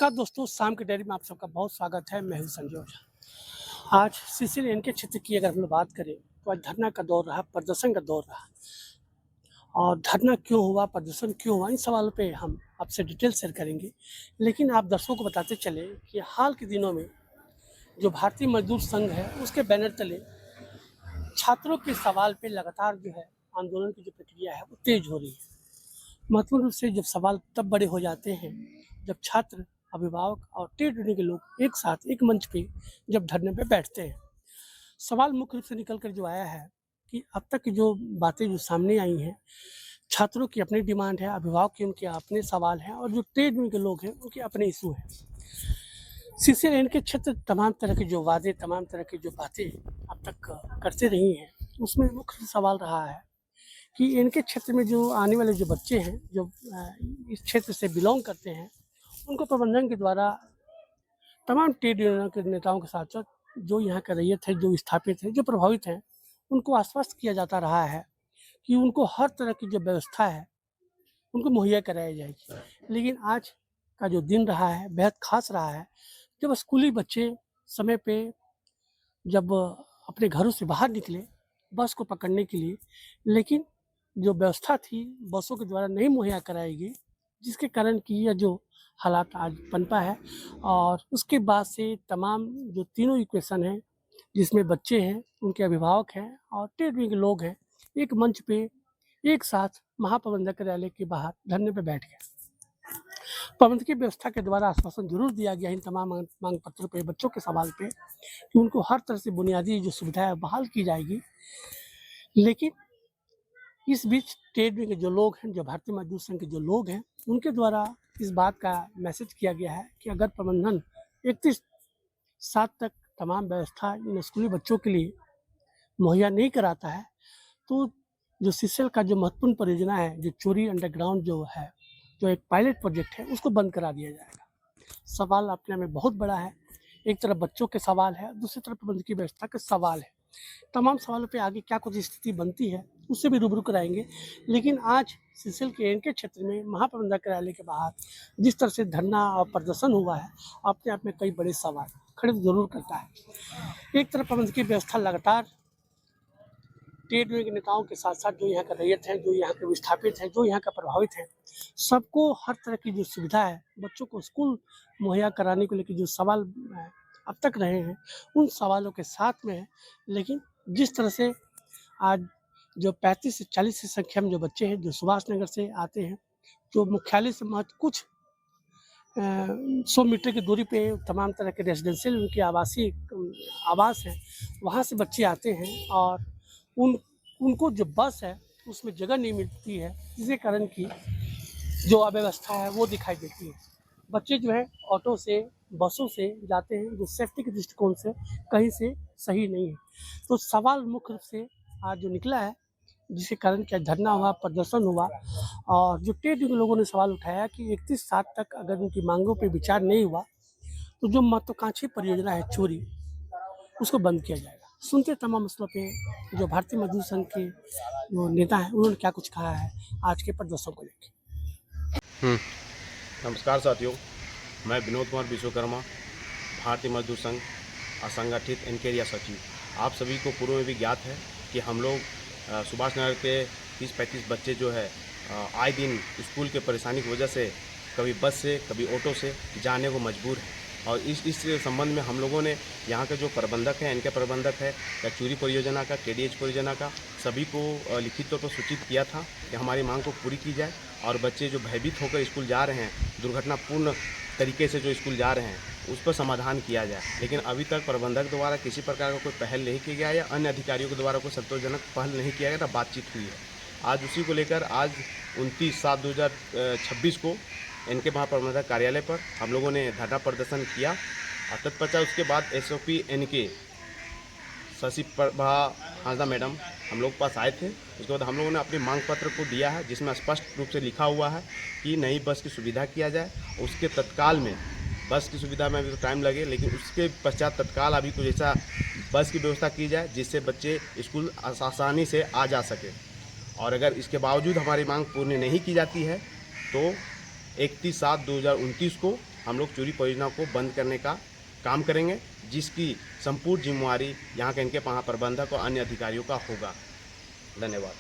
नमस्कार दोस्तों, शाम की डायरी में आप सबका बहुत स्वागत है। मैं हूं संजय ओझा। आज सीसीएल के क्षेत्र की अगर हम लोग बात करें तो आज धरना का दौर रहा, प्रदर्शन का दौर रहा। और धरना क्यों हुआ, प्रदर्शन क्यों हुआ, इन सवालों पे हम आपसे डिटेल शेयर करेंगे। लेकिन आप दर्शकों को बताते चले कि हाल के दिनों में जो भारतीय मजदूर संघ है उसके बैनर तले छात्रों के सवाल पे लगातार जो है आंदोलन की जो प्रक्रिया है वो तेज हो रही है। महत्वपूर्ण रूप से जब सवाल तब बड़े हो जाते हैं जब छात्र, अभिभावक और ट्रेड यूनियन के लोग एक साथ एक मंच पे जब धरने पे बैठते हैं। सवाल मुख्य रूप से निकल कर जो आया है कि अब तक की जो बातें जो सामने आई हैं, छात्रों की अपनी डिमांड है, अभिभावक के उनके अपने सवाल हैं और जो ट्रेड यूनियन के लोग हैं उनके अपने इशू हैं। सीसीएल के क्षेत्र तमाम तरह के जो वादे, तमाम तरह की जो बातें अब तक करते रही हैं, उसमें मुख्य सवाल रहा है कि इनके क्षेत्र में जो आने वाले जो बच्चे हैं, जो इस क्षेत्र से बिलॉन्ग करते हैं, उनको प्रबंधन के द्वारा तमाम ट्रेड यूनियन के नेताओं के साथ-साथ जो यहाँ का रैयत है, जो विस्थापित है, जो प्रभावित हैं, उनको आश्वस्त किया जाता रहा है कि उनको हर तरह की जो व्यवस्था है, उनको मुहैया कराई जाएगी। लेकिन आज का जो दिन रहा है, बेहद ख़ास रहा है, जब स्कूली बच्चे समय पे जब अपने घरों से बाहर निकले बस को पकड़ने के लिए, लेकिन जो व्यवस्था थी बसों के द्वारा नहीं मुहैया कराई गई, जिसके कारण कि यह जो हालात आज पनपा है। और उसके बाद से तमाम जो तीनों इक्वेशन हैं, जिसमें बच्चे हैं, उनके अभिभावक हैं और ट्रेड यूनियन के लोग हैं, एक मंच पे एक साथ महाप्रबंधक कार्यालय के बाहर धरने पे बैठ गए। प्रबंधकीय व्यवस्था के द्वारा आश्वासन जरूर दिया गया इन तमाम मांग पत्रों पे, बच्चों के सवाल पे कि उनको हर तरह से बुनियादी जो सुविधा है बहाल की जाएगी। लेकिन इस बीच ट्रेड यूनियन के जो लोग हैं, जो भारतीय मजदूर संघ के जो लोग हैं, उनके द्वारा इस बात का मैसेज किया गया है कि अगर प्रबंधन 31/7 तक तमाम व्यवस्था इन स्कूली बच्चों के लिए मुहैया नहीं कराता है, तो जो सीसीएल का जो महत्वपूर्ण परियोजना है, जो चोरी अंडरग्राउंड जो है, जो एक पायलट प्रोजेक्ट है, उसको बंद करा दिया जाएगा। सवाल अपने में बहुत बड़ा है। एक तरफ बच्चों के सवाल है, दूसरी तरफ प्रबंधकीय व्यवस्था के सवाल है। तमाम सवालों पे आगे क्या कुछ स्थिति बनती है, उससे भी रूबरू कराएँगे। लेकिन आज सीसीएल के इनके क्षेत्र में महाप्रबंधक कार्यालय के बाहर जिस तरह से धरना और प्रदर्शन हुआ है, अपने आप में कई बड़े सवाल खड़े ज़रूर करता है। एक तरफ प्रबंधकीय व्यवस्था लगातार ट्रेड यूनियन के नेताओं के साथ-साथ जो यहाँ का रैयत है, जो यहाँ के विस्थापित हैं, जो यहाँ का प्रभावित हैं, सबको हर तरह की जो सुविधा है, बच्चों को स्कूल मुहैया कराने को लेके जो सवाल अब तक रहे हैं, उन सवालों के साथ में है। लेकिन जिस तरह से आज जो 35 से 40 की संख्या में जो बच्चे हैं, जो सुभाष नगर से आते हैं, जो मुख्यालय से महज कुछ 100 मीटर की दूरी पे तमाम तरह के रेजिडेंशियल उनकी आवासीय आवास हैं, वहाँ से बच्चे आते हैं और उनको जो बस है उसमें जगह नहीं मिलती है, जिसके कारण कि जो अव्यवस्था है वो दिखाई देती है। बच्चे जो है ऑटो से, बसों से जाते हैं, जो सेफ्टी के दृष्टिकोण से कहीं से सही नहीं है। तो सवाल मुख्य रूप से आज जो निकला है, जिसके कारण क्या धरना हुआ, प्रदर्शन हुआ और जो ट्रेड यूनियन लोगों ने सवाल उठाया कि 31/7 तक अगर उनकी मांगों पे विचार नहीं हुआ, तो जो महत्वाकांक्षी परियोजना है चोरी, उसको बंद किया जाएगा। सुनते तमाम मसलों पे जो भारतीय मजदूर संघ के जो नेता हैं, उन्होंने क्या कुछ कहा है आज के प्रदर्शन को लेके। नमस्कार साथियों, मैं विनोद कुमार विश्वकर्मा, भारतीय मजदूर संघ असंगठित इनके एरिया सचिव। आप सभी को पूर्व में भी ज्ञात है कि हम लोग सुभाष नगर के 30-35 बच्चे जो है आए दिन स्कूल के परेशानी की वजह से कभी बस से कभी ऑटो से जाने को मजबूर हैं। और इस संबंध में हम लोगों ने यहाँ के जो प्रबंधक हैं, इनके प्रबंधक है या चूरी परियोजना का, केडीएच परियोजना का, सभी को लिखित तौर पर सूचित किया था कि हमारी मांग को पूरी की जाए और बच्चे जो भयभीत होकर स्कूल जा रहे हैं, दुर्घटनापूर्ण तरीके से जो स्कूल जा रहे हैं, उस पर समाधान किया जाए। लेकिन अभी तक प्रबंधक द्वारा किसी प्रकार का कोई पहल नहीं किया गया या अन्य अधिकारियों के द्वारा कोई संतोषजनक पहल नहीं किया गया, ना बातचीत हुई है। आज उसी को लेकर आज 29/7/2026 को इनके महाप्रबंधक कार्यालय पर हम लोगों ने धरना प्रदर्शन किया और तत्पश्चात उसके बाद एसओपी इनके शशि प्रभा हांसदा मैडम हम लोग के पास आए थे। उसके बाद हम लोगों ने अपनी मांग पत्र को दिया है, जिसमें स्पष्ट रूप से लिखा हुआ है कि नई बस की सुविधा किया जाए। उसके तत्काल में बस की सुविधा में अभी तो टाइम लगे, लेकिन उसके पश्चात तत्काल अभी कुछ ऐसा बस की व्यवस्था की जाए जिससे बच्चे स्कूल आसानी से आ जा सके। और अगर इसके बावजूद हमारी मांग पूर्ण नहीं की जाती है तो 31/7/2029 को हम लोग चूरी परियोजना को बंद करने का काम करेंगे, जिसकी संपूर्ण जिम्मेवारी यहाँ के इनके महाप्रबंधक और अन्य अधिकारियों का होगा। धन्यवाद।